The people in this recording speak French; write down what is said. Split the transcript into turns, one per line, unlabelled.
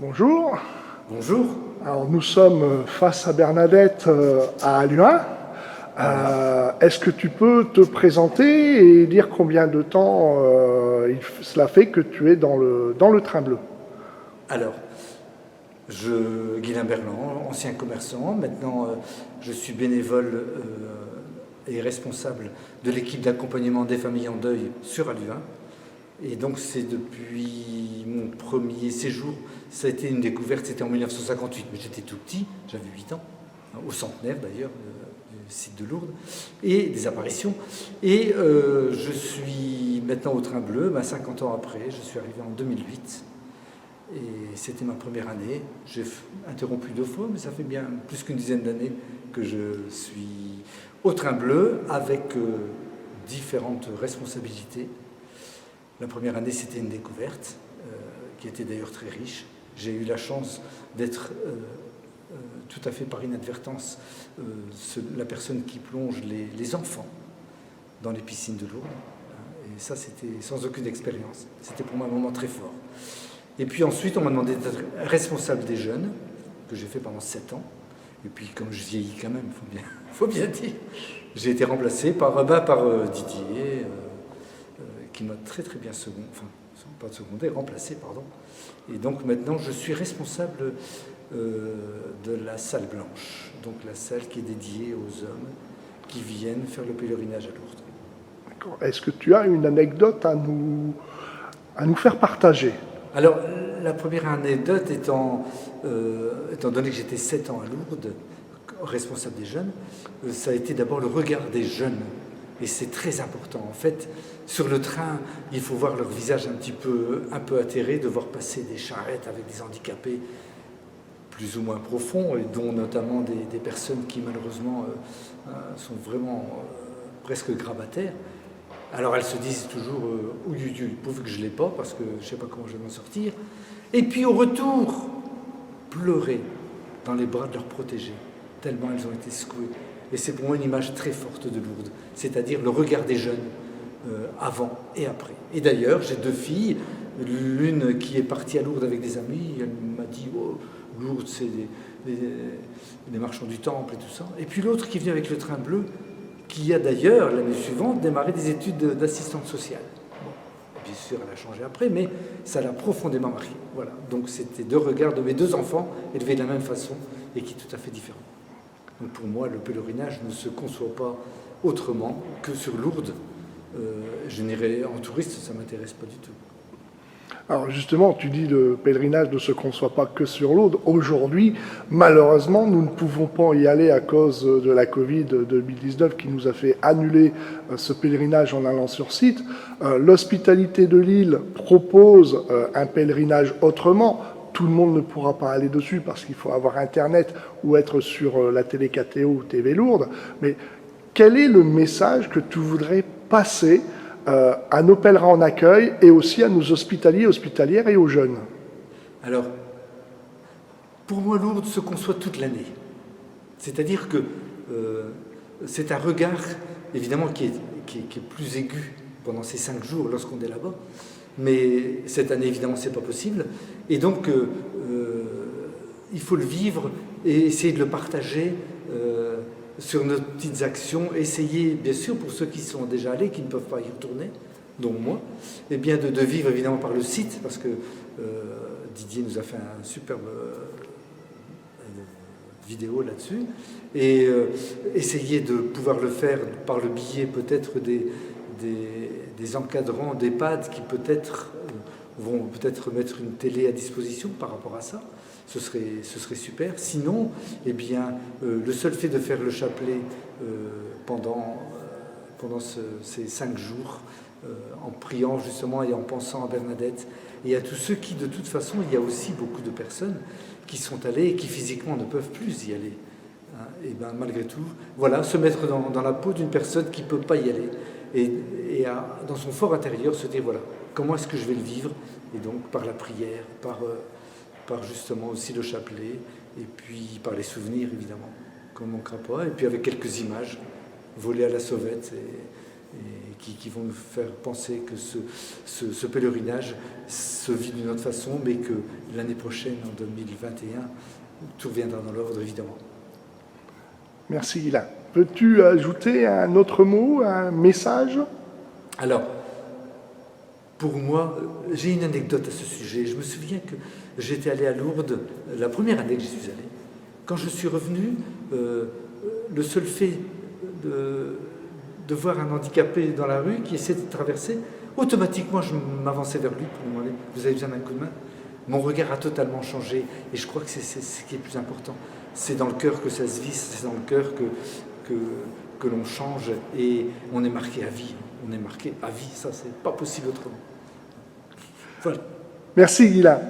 Bonjour.
Bonjour.
Alors nous sommes face à Bernadette à Halluin. Est-ce que tu peux te présenter et dire combien de temps cela fait que tu es dans le train bleu?
Alors, Guylain Berland, ancien commerçant, maintenant je suis bénévole et responsable de l'équipe d'accompagnement des familles en deuil sur Halluin. Et donc c'est depuis mon premier séjour, ça a été une découverte, c'était en 1958, mais j'étais tout petit, j'avais 8 ans, au centenaire d'ailleurs du site de Lourdes, et des apparitions. Et je suis maintenant au train bleu, 50 ans après, je suis arrivé en 2008. Et c'était ma première année. J'ai interrompu 2 fois, mais ça fait bien plus qu'une dizaine d'années que je suis au train bleu avec différentes responsabilités. La première année, c'était une découverte qui était d'ailleurs très riche. J'ai eu la chance d'être tout à fait par inadvertance la personne qui plonge les enfants dans les piscines de Lourdes. Et ça, c'était sans aucune expérience. C'était pour moi un moment très fort. Et puis ensuite, on m'a demandé d'être responsable des jeunes, que j'ai fait pendant 7 ans. Et puis, comme je vieillis quand même, faut bien dire, j'ai été remplacé par Didier, qui m'a très bien remplacé, pardon. Et donc maintenant, je suis responsable de la salle blanche, donc la salle qui est dédiée aux hommes qui viennent faire le pèlerinage à Lourdes.
D'accord. Est-ce que tu as une anecdote à nous faire partager?
Alors, la première anecdote étant donné que j'étais 7 ans à Lourdes, responsable des jeunes, ça a été d'abord le regard des jeunes. Et c'est très important. En fait, sur le train, il faut voir leur visage un peu atterré, de voir passer des charrettes avec des handicapés plus ou moins profonds, et dont notamment des personnes qui malheureusement sont vraiment presque grabataires. Alors elles se disent toujours pourvu que je ne l'ai pas, parce que je ne sais pas comment je vais m'en sortir. Et puis au retour, pleurer dans les bras de leurs protégés, tellement elles ont été secouées. Et c'est pour moi une image très forte de Lourdes, c'est-à-dire le regard des jeunes avant et après. Et d'ailleurs, j'ai 2 filles, l'une qui est partie à Lourdes avec des amis, elle m'a dit oh, Lourdes, c'est des marchands du temple et tout ça. Et puis l'autre qui vient avec le train bleu, qui a d'ailleurs, l'année suivante, démarré des études d'assistante sociale. Bon, bien sûr, elle a changé après, mais ça l'a profondément marqué. Voilà. Donc c'était 2 regards de mes 2 enfants, élevés de la même façon, et qui sont tout à fait différents. Donc pour moi, le pèlerinage ne se conçoit pas autrement que sur Lourdes. Je n'irai en touriste, ça ne m'intéresse pas du tout.
Alors justement, tu dis le pèlerinage ne se conçoit pas que sur Lourdes. Aujourd'hui, malheureusement, nous ne pouvons pas y aller à cause de la Covid 2019 qui nous a fait annuler ce pèlerinage en allant sur site. L'hospitalité de Lille propose un pèlerinage autrement. Tout le monde ne pourra pas aller dessus parce qu'il faut avoir Internet ou être sur la télé KTO ou TV Lourdes. Mais quel est le message que tu voudrais passer à nos pèlerins en accueil et aussi à nos hospitaliers, hospitalières et aux jeunes?
Alors, pour moi, Lourdes se conçoit toute l'année. C'est-à-dire que c'est un regard, évidemment, qui est plus aigu pendant ces 5 jours lorsqu'on est là-bas. Mais cette année, évidemment, ce n'est pas possible. Et donc, il faut le vivre et essayer de le partager sur nos petites actions. Essayer, bien sûr, pour ceux qui sont déjà allés, qui ne peuvent pas y retourner, dont moi, eh bien de vivre évidemment par le site, parce que Didier nous a fait un superbe vidéo là-dessus. Et essayer de pouvoir le faire par le biais peut-être des encadrants d'EHPAD qui peut-être vont peut-être mettre une télé à disposition par rapport à ça. Ce serait super. Sinon, eh bien, le seul fait de faire le chapelet pendant ces 5 jours, en priant justement et en pensant à Bernadette et à tous ceux qui, de toute façon, il y a aussi beaucoup de personnes qui sont allées et qui physiquement ne peuvent plus y aller. Hein, et bien malgré tout, voilà, se mettre dans la peau d'une personne qui ne peut pas y aller et dans son fort intérieur se dire voilà, comment est-ce que je vais le vivre? Et donc par la prière, par justement aussi le chapelet, et puis par les souvenirs évidemment, qu'on ne manquera pas, et puis avec quelques images volées à la sauvette, qui vont nous faire penser que ce pèlerinage se vit d'une autre façon, mais que l'année prochaine, en 2021, tout reviendra dans l'ordre, évidemment.
Merci Guylain. Peux-tu ajouter un autre mot, un message?
Alors, pour moi, j'ai une anecdote à ce sujet. Je me souviens que j'étais allé à Lourdes la première année que j'y suis allé. Quand je suis revenu, le seul fait de voir un handicapé dans la rue qui essaie de traverser, automatiquement je m'avançais vers lui pour lui demander « Vous avez besoin d'un coup de main ?» Mon regard a totalement changé et je crois que c'est ce qui est plus important. C'est dans le cœur que ça se vit, c'est dans le cœur que l'on change et on est marqué à vie. On est marqué à vie, ça c'est pas possible autrement. Voilà.
Merci Guylain.